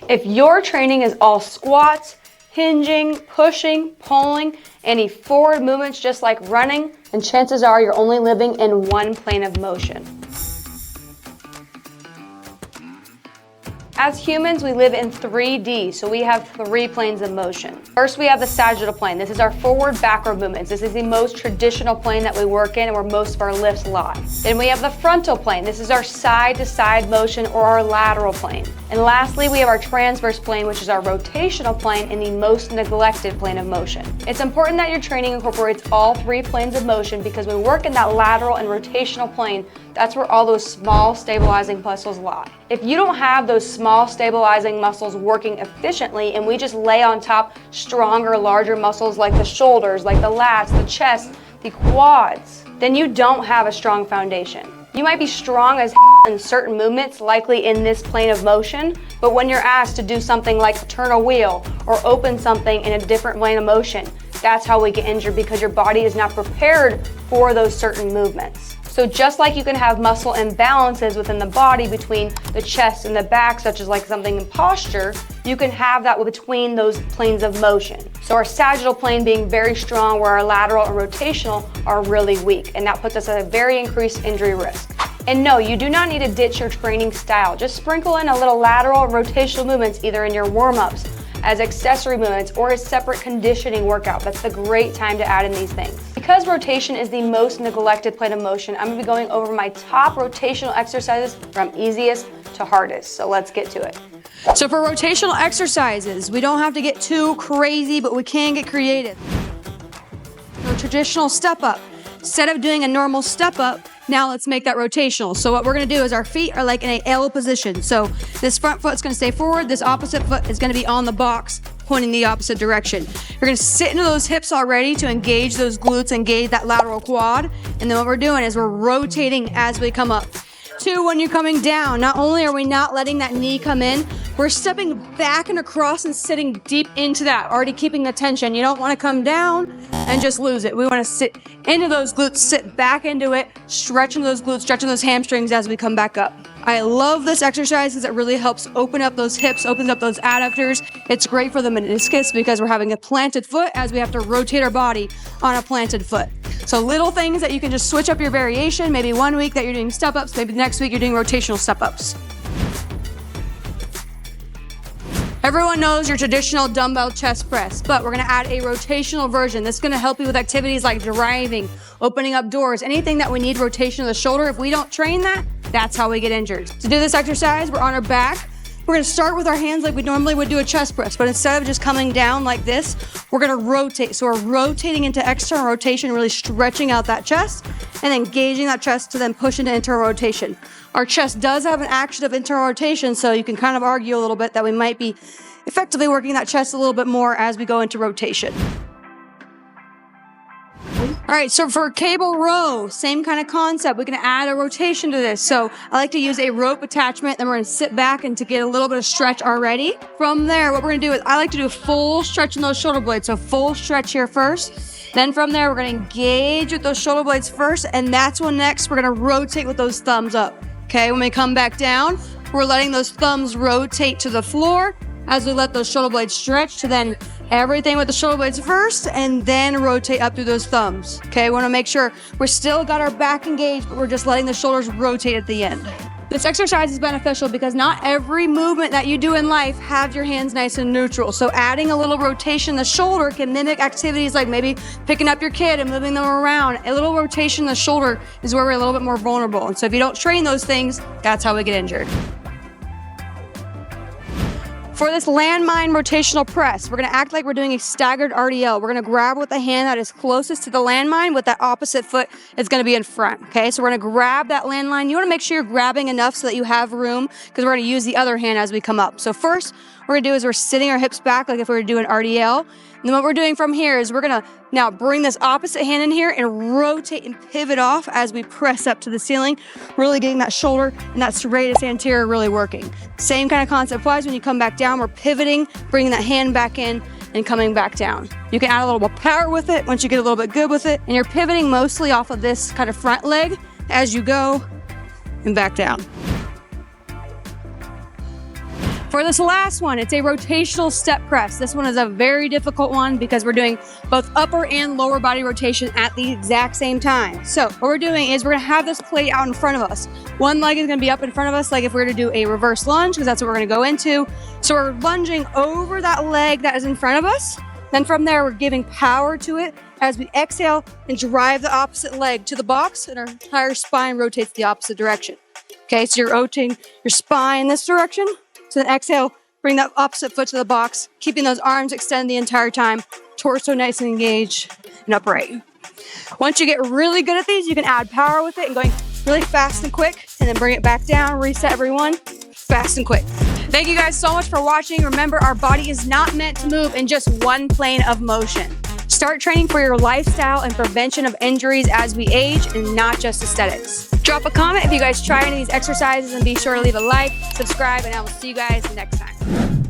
If your training is all squats, hinging, pushing, pulling, any forward movements just like running, then chances are you're only living in one plane of motion. As humans, we live in 3D, so we have 3 planes of motion. First, we have the sagittal plane. This is our forward-backward movements. This is the most traditional plane that we work in and where most of our lifts lie. Then we have the frontal plane. This is our side-to-side motion or our lateral plane. And lastly, we have our transverse plane, which is our rotational plane and the most neglected plane of motion. It's important that your training incorporates all 3 planes of motion because when we work in that lateral and rotational plane, that's where all those small stabilizing muscles lie. If you don't have those small stabilizing muscles working efficiently and we just lay on top stronger, larger muscles like the shoulders, like the lats, the chest, the quads, then you don't have a strong foundation. You might be strong as in certain movements, likely in this plane of motion, but when you're asked to do something like turn a wheel or open something in a different plane of motion, that's how we get injured because your body is not prepared for those certain movements. So just like you can have muscle imbalances within the body between the chest and the back, such as like something in posture, you can have that between those planes of motion. So our sagittal plane being very strong where our lateral and rotational are really weak, and that puts us at a very increased injury risk. And no, you do not need to ditch your training style. Just sprinkle in a little lateral and rotational movements either in your warm-ups, as accessory movements, or a separate conditioning workout. That's the great time to add in these things. Because rotation is the most neglected plane of motion, I'm gonna be going over my top rotational exercises from easiest to hardest. So let's get to it. So for rotational exercises, we don't have to get too crazy, but we can get creative. So traditional step up. Instead of doing a normal step up, now let's make that rotational. So what we're gonna do is our feet are like in a L position. So this front foot's gonna stay forward, this opposite foot is gonna be on the box, pointing the opposite direction. You're gonna sit into those hips already to engage those glutes, engage that lateral quad. And then what we're doing is we're rotating as we come up. 2, when you're coming down, not only are we not letting that knee come in, we're stepping back and across and sitting deep into that, already keeping the tension. You don't wanna come down and just lose it. We wanna sit into those glutes, sit back into it, stretching those glutes, stretching those hamstrings as we come back up. I love this exercise because it really helps open up those hips, opens up those adductors. It's great for the meniscus because we're having a planted foot as we have to rotate our body on a planted foot. So little things that you can just switch up your variation. Maybe one week that you're doing step ups, maybe the next week you're doing rotational step ups. Everyone knows your traditional dumbbell chest press, but we're gonna add a rotational version. This is gonna help you with activities like driving, opening up doors, anything that we need rotation of the shoulder. If we don't train that, that's how we get injured. To do this exercise, we're on our back. We're gonna start with our hands like we normally would do a chest press, but instead of just coming down like this, we're gonna rotate. So we're rotating into external rotation, really stretching out that chest and engaging that chest to then push into internal rotation. Our chest does have an action of internal rotation, so you can kind of argue a little bit that we might be effectively working that chest a little bit more as we go into rotation. All right, so for cable row, same kind of concept. We're gonna add a rotation to this. So I like to use a rope attachment, then we're gonna sit back and to get a little bit of stretch already. From there, what we're gonna do is I like to do a full stretch in those shoulder blades. So full stretch here first. Then from there, we're gonna engage with those shoulder blades first, and that's when next we're gonna rotate with those thumbs up. Okay, when we come back down, we're letting those thumbs rotate to the floor as we let those shoulder blades stretch to then everything with the shoulder blades first and then rotate up through those thumbs. Okay, we wanna make sure we're still got our back engaged, but we're just letting the shoulders rotate at the end. This exercise is beneficial because not every movement that you do in life have your hands nice and neutral. So adding a little rotation in the shoulder can mimic activities like maybe picking up your kid and moving them around. A little rotation in the shoulder is where we're a little bit more vulnerable. And so if you don't train those things, that's how we get injured. For this landmine rotational press, we're gonna act like we're doing a staggered RDL. We're gonna grab with the hand that is closest to the landmine with that opposite foot is gonna be in front, okay? So we're gonna grab that landmine. You wanna make sure you're grabbing enough so that you have room because we're gonna use the other hand as we come up. So first, what we're gonna do is we're sitting our hips back like if we were doing RDL. And then what we're doing from here is we're gonna now bring this opposite hand in here and rotate and pivot off as we press up to the ceiling, really getting that shoulder and that serratus anterior really working. Same kind of concept wise when you come back down, we're pivoting, bringing that hand back in and coming back down. You can add a little more power with it once you get a little bit good with it. And you're pivoting mostly off of this kind of front leg as you go and back down. For this last one, it's a rotational step press. This one is a very difficult one because we're doing both upper and lower body rotation at the exact same time. So what we're doing is we're gonna have this plate out in front of us. One leg is gonna be up in front of us, like if we were to do a reverse lunge, because that's what we're gonna go into. So we're lunging over that leg that is in front of us. Then from there, we're giving power to it as we exhale and drive the opposite leg to the box, and our entire spine rotates the opposite direction. Okay, so you're rotating your spine this direction. So then exhale, bring that opposite foot to the box, keeping those arms extended the entire time, torso nice and engaged, and upright. Once you get really good at these, you can add power with it and going really fast and quick, and then bring it back down, reset everyone, fast and quick. Thank you guys so much for watching. Remember, our body is not meant to move in just one plane of motion. Start training for your lifestyle and prevention of injuries as we age, and not just aesthetics. Drop a comment if you guys try any of these exercises, and be sure to leave a like, subscribe, and I will see you guys next time.